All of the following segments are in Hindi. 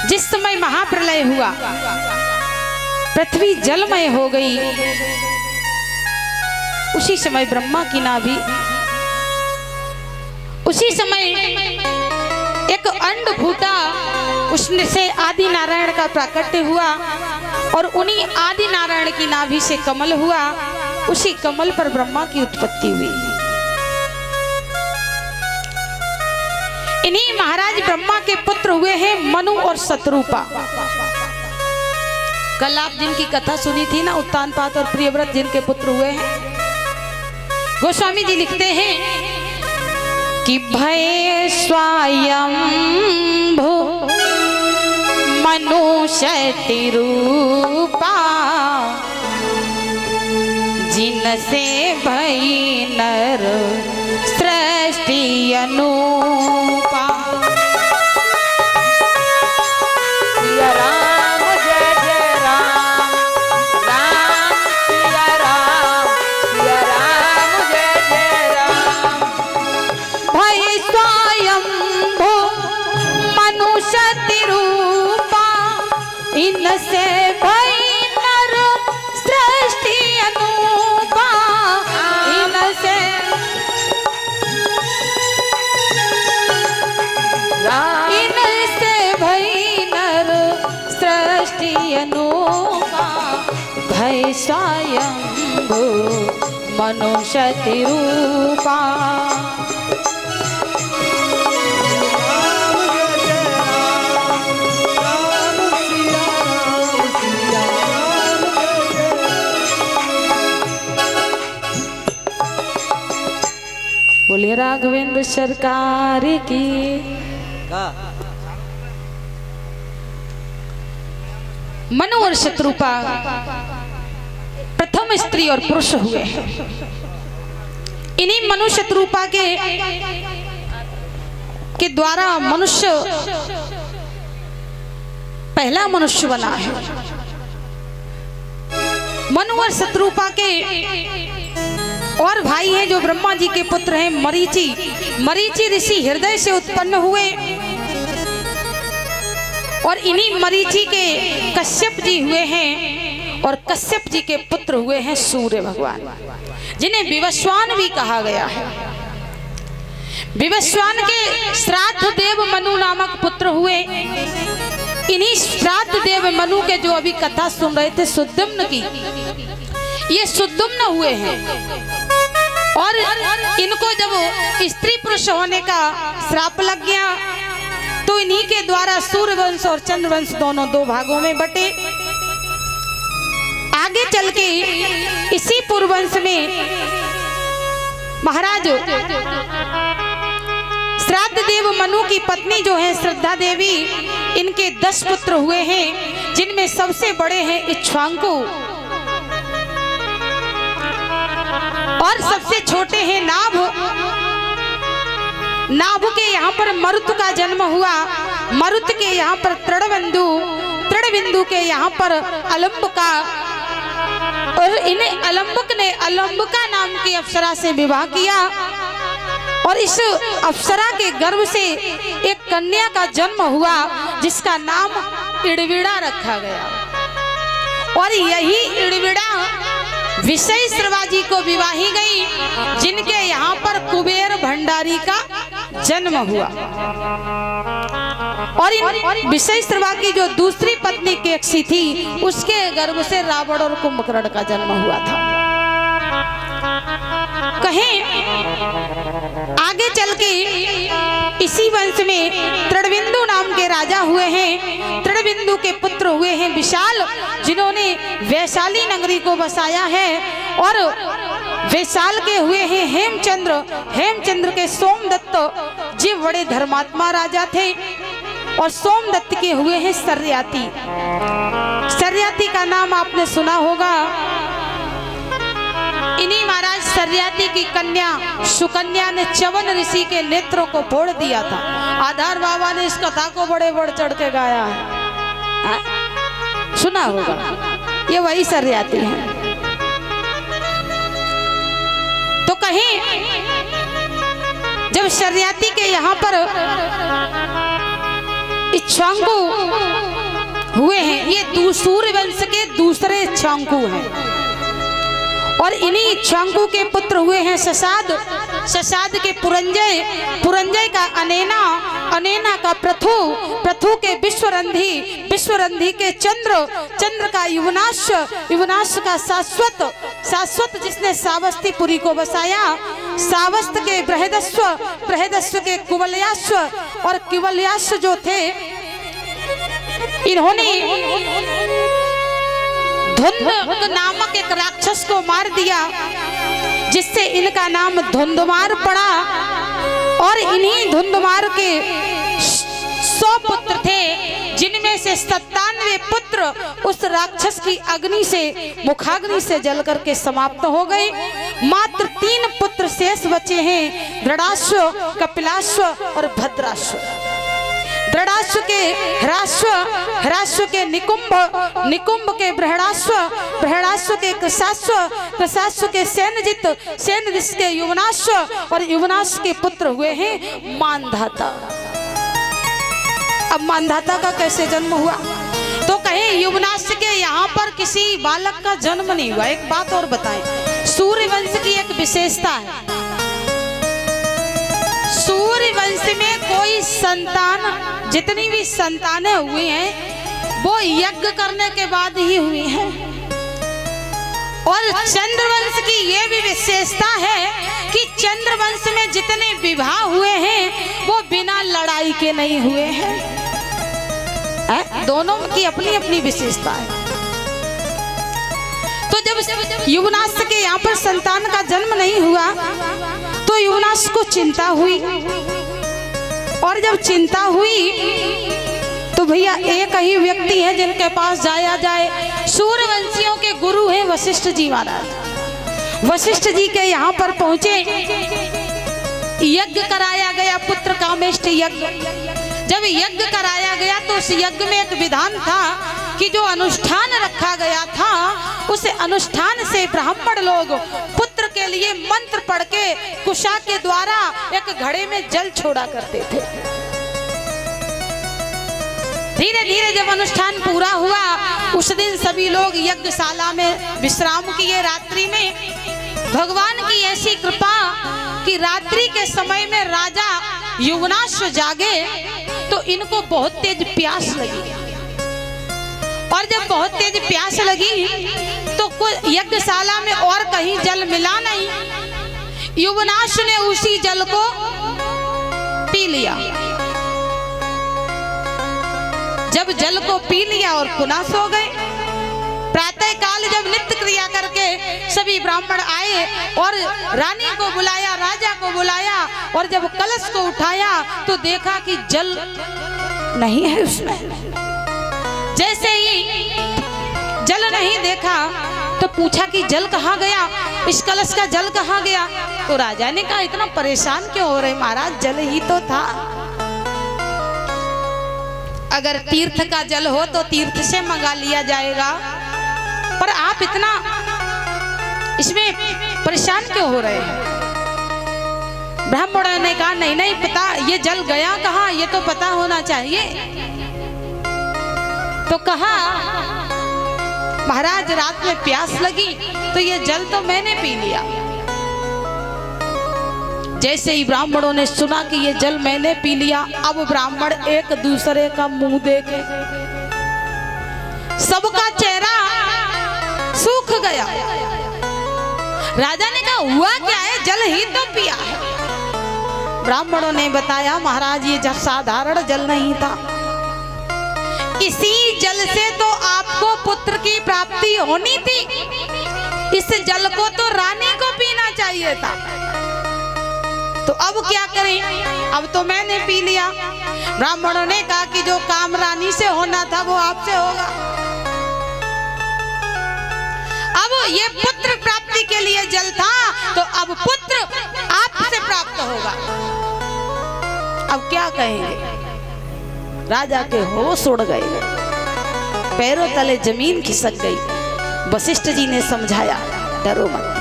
जिस समय महाप्रलय हुआ, पृथ्वी जलमय हो गई, उसी समय ब्रह्मा की नाभि, उसी समय एक अंड फूटा, उसमें से आदि नारायण का प्राकट्य हुआ और उन्हीं आदि नारायण की नाभि से कमल हुआ, उसी कमल पर ब्रह्मा की उत्पत्ति हुई। इन्हीं महाराज ब्रह्मा के पुत्र हुए हैं मनु और शत्रुपा। कल आप जिनकी कथा सुनी थी ना, उत्तानपाद और प्रियव्रत जिनके पुत्र हुए हैं, गोस्वामी जी लिखते हैं कि भय स्वयंभू मनुष्य रूपा, जिनसे भई नर सृष्टि अनुपा। सिया राम जय जय राम, राम सिया राम जय जय राम। भय स्वयंभू मनुष्य रूपा, इनसे भई नर सृष्टि अनुपा, इनसे भई नर सृष्टि अनुपा। भय स्वयंभू मनुष्य रूपा। बोलिए राघवेंद्र सरकार की। मनु और शत्रुपा प्रथम स्त्री और पुरुष हुए। इन्हीं मनु शत्रुपा के द्वारा मनुष्य पहला मनुष्य बना है। मनु और शत्रुपा के और भाई हैं जो ब्रह्मा जी के पुत्र हैं मरीचि। मरीचि ऋषि हृदय से उत्पन्न हुए और इन्हीं मरीचि के कश्यप जी हुए हैं और कश्यप जी के पुत्र हुए हैं सूर्य भगवान, जिन्हें विवस्वान भी कहा गया है। विवस्वान के श्राद्ध देव मनु नामक पुत्र हुए। इन्हीं श्राद्ध देव मनु के जो अभी कथा सुन रहे थे सुद्युम्न की, ये सुद्युम्न हुए हैं। और इनको जब स्त्री पुरुष होने का श्राप लग गया तो इन्हीं के द्वारा सूर्य वंश और चंद्र वंश दोनों दो भागों में बटे। आगे चल के इसी पूर्ववंश में महाराज श्राद्ध देव मनु की पत्नी जो है श्रद्धा देवी, इनके 10 पुत्र हुए हैं, जिनमें सबसे बड़े हैं इक्ष्वाकु और सबसे छोटे हैं नाभ। नाभ के यहाँ पर मरुत का जन्म हुआ, मरुत के यहाँ पर तृणबिंदु, तृणबिंदु के यहाँ पर अलंबिका, और इन्हें अलंबक ने अलंबिका नाम की अप्सरा से विवाह किया और इस अप्सरा के गर्भ से एक कन्या का जन्म हुआ जिसका नाम इड़विड़ा रखा गया। और यही इड़विड़ा विषय श्रवाजी को विवाही गई, जिनके यहाँ पर कुबेर भंडारी का जन्म हुआ। और इन विषय श्रवा की जो दूसरी पत्नी केकसी थी, उसके गर्भ से रावण और कुंभकर्ण का जन्म हुआ था। कहें आगे चल के इसी वंश में तृणबिंदु नाम के राजा हुए हैं। तृणबिंदु के पुत्र हुए हैं विशाल, जिन्होंने वैशाली नगरी को बसाया है। और वैशाल के हुए हैं हेमचंद्र। हेमचंद्र के सोमदत्त जी बड़े धर्मात्मा राजा थे। और सोमदत्त के हुए हैं सर्याती। सर्याती का नाम आपने सुना होगा। इन्हीं महाराज सर्याती की कन्या सुकन्या ने च्यवन ऋषि के नेत्रों को फोड़ दिया था। आधार बाबा ने इस कथा को बड़े बढ़ चढ़ के गाया है, सुना होगा। ये वही सर्याती है। तो कहीं जब सर्याती के यहाँ पर इक्ष्वाकु हुए हैं। ये सूर्य वंश के दूसरे इक्ष्वाकु हैं और इन्हीं इक्ष्वाकु के पुत्र हुए हैं शशाद, शशाद के पुरंजय, पुरंजय का अनेना, अनेना का पृथु, पृथु के विश्वरंधी, विश्वरंधी के चंद्र, चंद्र का युवनाश, युवनाश का शाश्वत, शाश्वत जिसने सावस्तीपुरी को बसाया, सावस्त के बृहदस्व, बृहदस्व के कुवलयाश्व, और कुवलयाश्व जो थे इन्होंने धुंध नामक एक राक्षस को मार दिया जिससे इनका नाम धुंधमार पड़ा। और इन्हीं धुंधमार के 100 पुत्र थे जिनमें से 97 पुत्र उस राक्षस की अग्नि से, मुखाग्नि से जल करके समाप्त हो गए। मात्र 3 पुत्र शेष बचे हैं, दृढ़ाश्व, कपिलाश्व और भद्राश्व। दृढ़ाश्व के हराश्व, हराश्व के निकुंभ, निकुंभ के बृहदाश्व, बृहदाश्व के कृशाश्व, कृशाश्व के सैन्यजित, सैन्यजित के युवनाश्व और युवनाश्व के पुत्र हुए हैं मानधाता। अब मानधाता का कैसे जन्म हुआ? तो कहे युवनाश्व के यहाँ पर किसी बालक का जन्म नहीं हुआ। एक बात और बताएं, सूर्य वंश की एक विशेषता है, सूर्य वंश में कोई संतान, जितनी भी संतानें हुई हैं वो यज्ञ करने के बाद ही हुई हैं। और चंद्रवंश की ये भी विशेषता है कि चंद्रवंश में जितने विवाह हुए हैं वो बिना लड़ाई के नहीं हुए हैं। दोनों की अपनी अपनी विशेषता है। तो जब युवनाश के यहाँ पर संतान का जन्म नहीं हुआ तो युवनाश को चिंता हुई, और जब चिंता हुई तो भैया एक ही व्यक्ति है जिनके पास जाया जाए। सूर्यवंशियों के गुरु हैं वशिष्ठ जी महाराज। वशिष्ठ जी के यहाँ पर पहुंचे, यज्ञ कराया गया, पुत्र कामेष्टि यज्ञ। जब यज्ञ कराया गया तो उस यज्ञ में एक विधान था कि जो अनुष्ठान रखा गया था उस अनुष्ठान से ब्राह्मण लोग पुत्र के लिए मंत्र पढ़ के कुशा के द्वारा एक घड़े में जल छोड़ा करते थे। धीरे धीरे जब अनुष्ठान पूरा हुआ उस दिन सभी लोग यज्ञशाला में विश्राम किए। रात्रि में भगवान की ऐसी कृपा कि रात्रि के समय में राजा युवनाश जागे तो इनको बहुत तेज प्यास लगी, और जब बहुत तेज प्यास लगी तो यज्ञशाला में और कहीं जल मिला नहीं। युवनाश ने उसी जल को पी लिया। जब जल को पी लिया और पुनः सो गए। प्रातः काल जब नित्य क्रिया करके सभी ब्राह्मण आए और रानी को बुलाया, राजा को बुलाया, और जब कलश को उठाया तो देखा कि जल नहीं है उसमें। जैसे ही जल नहीं देखा तो पूछा कि जल कहाँ गया, इस कलश का जल कहाँ गया? तो राजा ने कहा इतना परेशान क्यों हो रहे महाराज, जल ही तो था। अगर तीर्थ का जल हो तो तीर्थ से मंगा लिया जाएगा, पर आप इतना इसमें परेशान क्यों हो रहे हैं? ब्राह्मणों ने कहा नहीं नहीं पता, ये जल गया कहाँ ये तो पता होना चाहिए। तो कहा महाराज रात में प्यास लगी तो ये जल तो मैंने पी लिया। जैसे ही ब्राह्मणों ने सुना कि ये जल मैंने पी लिया, अब ब्राह्मण एक दूसरे का मुंह देखे, सबका चेहरा सूख गया। राजा ने कहा हुआ क्या है, जल ही तो पिया है। ब्राह्मणों ने बताया महाराज ये जब साधारण जल नहीं था, इसी जल से तो आपको पुत्र की प्राप्ति होनी थी। इस जल को तो रानी को पीना चाहिए था। तो अब क्या करें, अब तो मैंने पी लिया। ब्राह्मणों ने कहा कि जो काम रानी से होना था वो आपसे होगा। अब ये पुत्र प्राप्ति के लिए जल था तो अब पुत्र आपसे प्राप्त होगा। अब क्या कहेंगे? राजा के होश उड़ गए, पैरों तले जमीन खिसक गई। वशिष्ठ जी ने समझाया डरो मत,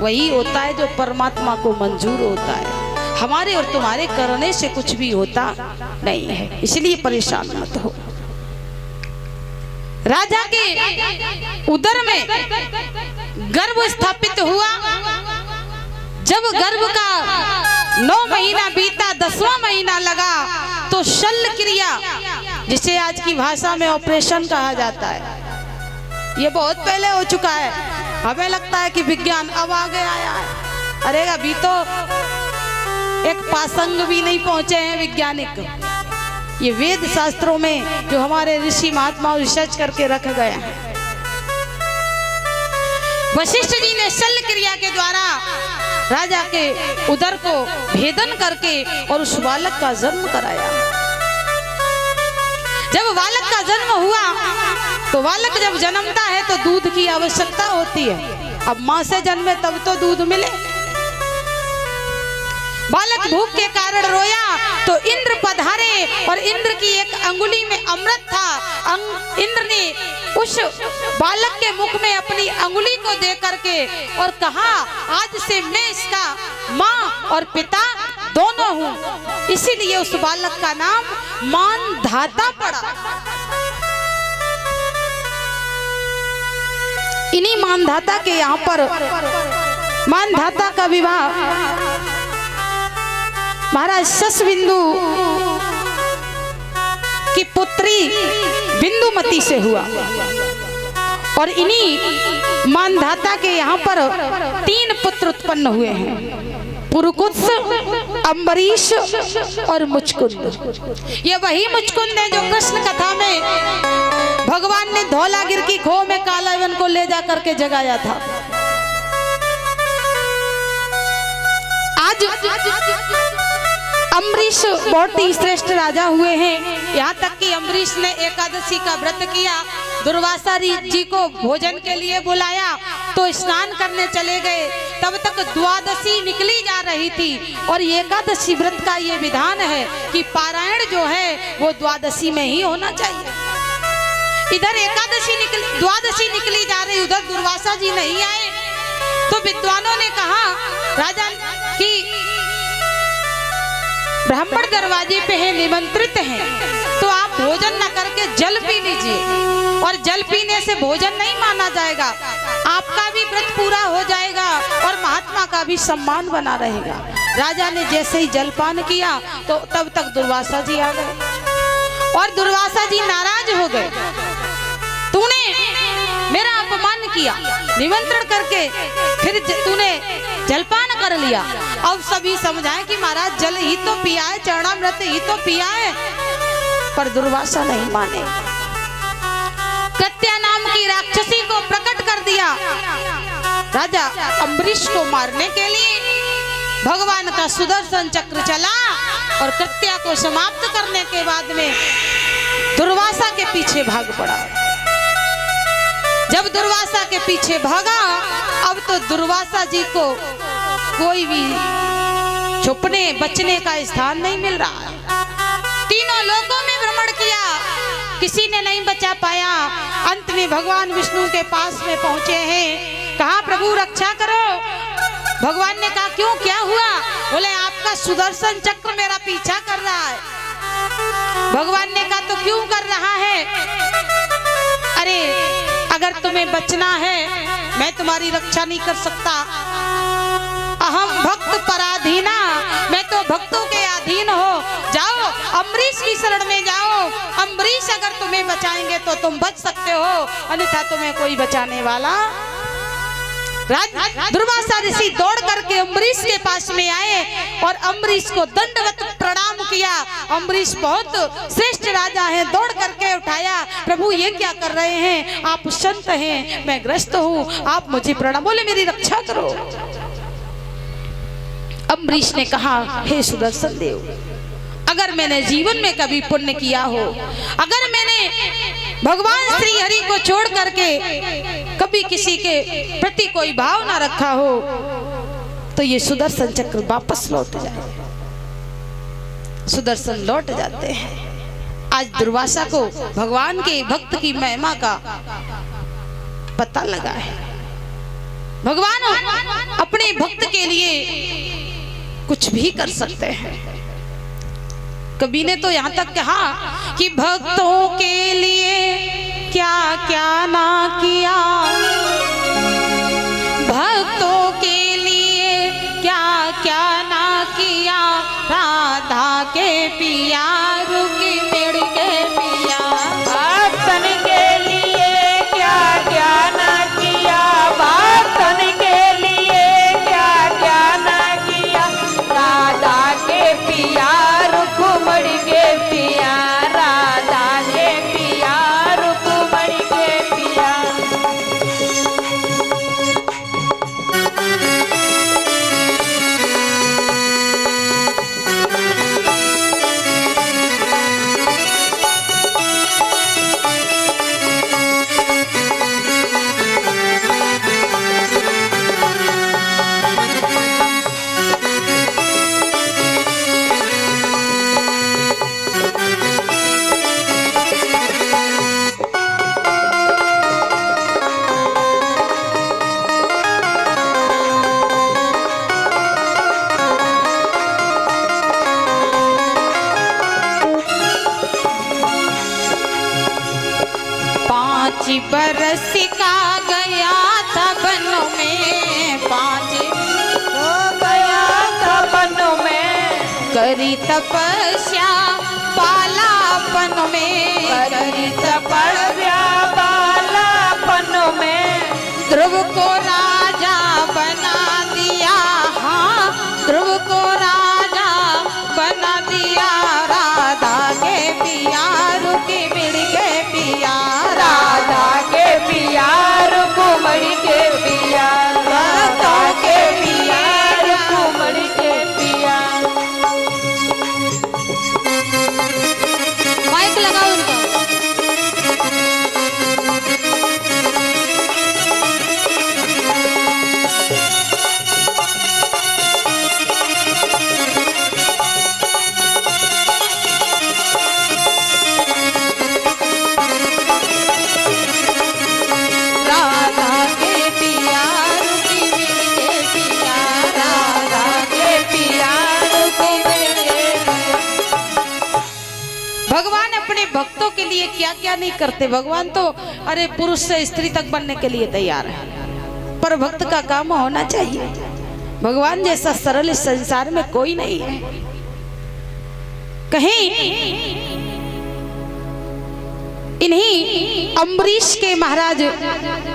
वही होता है जो परमात्मा को मंजूर होता है। हमारे और तुम्हारे करने से कुछ भी होता नहीं है, इसलिए परेशान मत हो। राजा के उदर में गर्भ स्थापित हुआ। जब गर्भ का 9 महीना बीता, 10वां महीना लगा तो शल्य क्रिया, जिसे आज की भाषा में ऑपरेशन कहा जाता है, ये बहुत पहले हो चुका है। हमें लगता है कि विज्ञान अब आगे आया है। अरे अभी तो एक पासंग भी नहीं पहुंचे हैं वैज्ञानिक। ये वेद शास्त्रों में जो हमारे ऋषि महात्मा रिसर्च करके रख गए हैं। वशिष्ठ जी ने शल्य क्रिया के द्वारा राजा के उदर को भेदन करके और उस बालक का जन्म कराया। जब बालक का जन्म हुआ तो बालक जब जन्मता है तो दूध की आवश्यकता होती है। अब मां से जन्मे तब तो दूध मिले। बालक भूख के कारण रोया तो इंद्र पधारे और इंद्र की एक अंगुली में अमृत था। इंद्र ने उस बालक के मुख में अपनी अंगुली को दे करके और कहा, आज से मैं इसका माँ और पिता दोनों हूँ। इसीलिए उस बालक का नाम मानधाता पड़ा। इन्हीं मानधाता के यहाँ पर मानधाता का विवाह महाराज शशबिंदु की पुत्री बिंदुमती से हुआ। और इन्हीं मानधाता के यहाँ पर 3 पुत्र उत्पन्न हुए हैं, पुरुकुत्स, अम्बरीश और मुचकुंद। ये वही मुचकुंद है जो कृष्ण कथा में भगवान ने धौलागिर की खो में कालावन को ले जा करके जगाया था। आज अम्बरीश बहुत ही श्रेष्ठ राजा हुए हैं। यहाँ तक कि अम्बरीश ने एकादशी का व्रत किया, दुर्वासा जी को भोजन के लिए बुलाया तो स्नान करने चले गए। तब तक द्वादशी निकली जा रही थी और एकादशी व्रत का ये विधान है कि पारायण जो है वो द्वादशी में ही होना चाहिए। इधर द्वादशी निकली जा रही, उधर दुर्वासा जी नहीं आए तो विद्वानों ने कहा राजा की ब्राह्मण दरवाजे पे है, निमंत्रित हैं, तो आप भोजन न करके जल पी लीजिए। और जल पीने से भोजन नहीं माना जाएगा, आपका भी व्रत पूरा हो जाएगा और महात्मा का भी सम्मान बना रहेगा। राजा ने जैसे ही जलपान किया तो तब तक दुर्वासा जी आ गए और दुर्वासा जी नाराज हो गए। तूने मेरा अपमान किया, निमंत्रण करके फिर तूने जलपान कर लिया। अब सभी समझाएं कि महाराज जल ही तो पिया है, चरणामृत ही तो पिया है, पर दुर्वासा नहीं माने। कृत्या नाम की राक्षसी को प्रकट कर दिया। राजा अम्बरीश को मारने के लिए भगवान का सुदर्शन चक्र चला और कृत्या को समाप्त करने के बाद में दुर्वासा के पीछे भाग पड़ा। जब दुर्वासा के पीछे भागा, अब तो दुर्वासा जी को कोई भी छुपने बचने का स्थान नहीं मिल रहा है। तीनों लोकों में भ्रमण किया, किसी ने नहीं बचा पाया। अंत में भगवान विष्णु के पास में पहुंचे हैं, कहा प्रभु रक्षा करो। भगवान ने कहा क्यों, क्या हुआ? बोले आपका सुदर्शन चक्र मेरा पीछा कर रहा है। भगवान ने कहा तो क्यों कर रहा है? अरे अगर तुम्हें बचना है मैं तुम्हारी रक्षा नहीं कर सकता। अहम भक्त पराधीना, मैं तो भक्तों के अधीन हो। जाओ अम्बरीश की शरण में जाओ, अम्बरीश अगर तुम्हें बचाएंगे तो तुम बच सकते हो, अन्यथा तुम्हें कोई बचाने वाला। दुर्वासा ऋषि दौड़ करके अम्बरीश के पास में आए और अम्बरीश को दंडवत प्रणाम किया। अम्बरीश बहुत श्रेष्ठ राजा हैं, दौड़ करके उठाया। प्रभु ये क्या कर रहे हैं? आप संत हैं, मैं ग्रस्त हूँ, आप मुझे प्रणाम। बोले मेरी रक्षा करो। अम्बरीश ने कहा हे सुदर्शन देव, अगर मैंने जीवन में कभी पुण्य किया हो, अगर मैंने भगवान श्री हरि को छोड़ करके कभी किसी के प्रति कोई भाव ना रखा हो, तो ये सुदर्शन चक्र वापस लौट जाए। सुदर्शन लौट जाते हैं। आज दुर्वासा को भगवान के भक्त की महिमा का पता लगा है। भगवान अपने भक्त के लिए कुछ भी कर सकते हैं। कवि ने तो यहाँ तक कहा कि भक्तों के लिए क्या बरस का गया था वन में, 5 गया था वन में, करी तपस्या बालापन में, करी तपस्या बालापन में, ध्रुव को राजा बना दिया, हाँ ध्रुव को राजा बना दिया, राधा के पियारू की मिल के पिया, राधा के पियार कुमड़ी के पिया, राधा के पियार कुमड़ी के पिया। माइक लगाओ उनका। राधा के पियारू की मिल के पिया, राधा के पियारू की मिल के पिया। भगवान अपने भक्तों के लिए क्या क्या नहीं करते। भगवान तो अरे पुरुष से स्त्री तक बनने के लिए तैयार है, पर भक्त का काम होना चाहिए। भगवान जैसा सरल इस संसार में कोई नहीं है। कहीं इन्हीं अम्बरीश के महाराज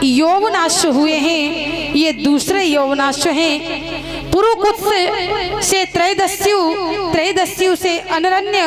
यौवनाश हुए हैं, ये दूसरे यौवनाश हैं। पुरुकुत्स से त्रैदस्यु, त्रैदस्यु से अनरण्य,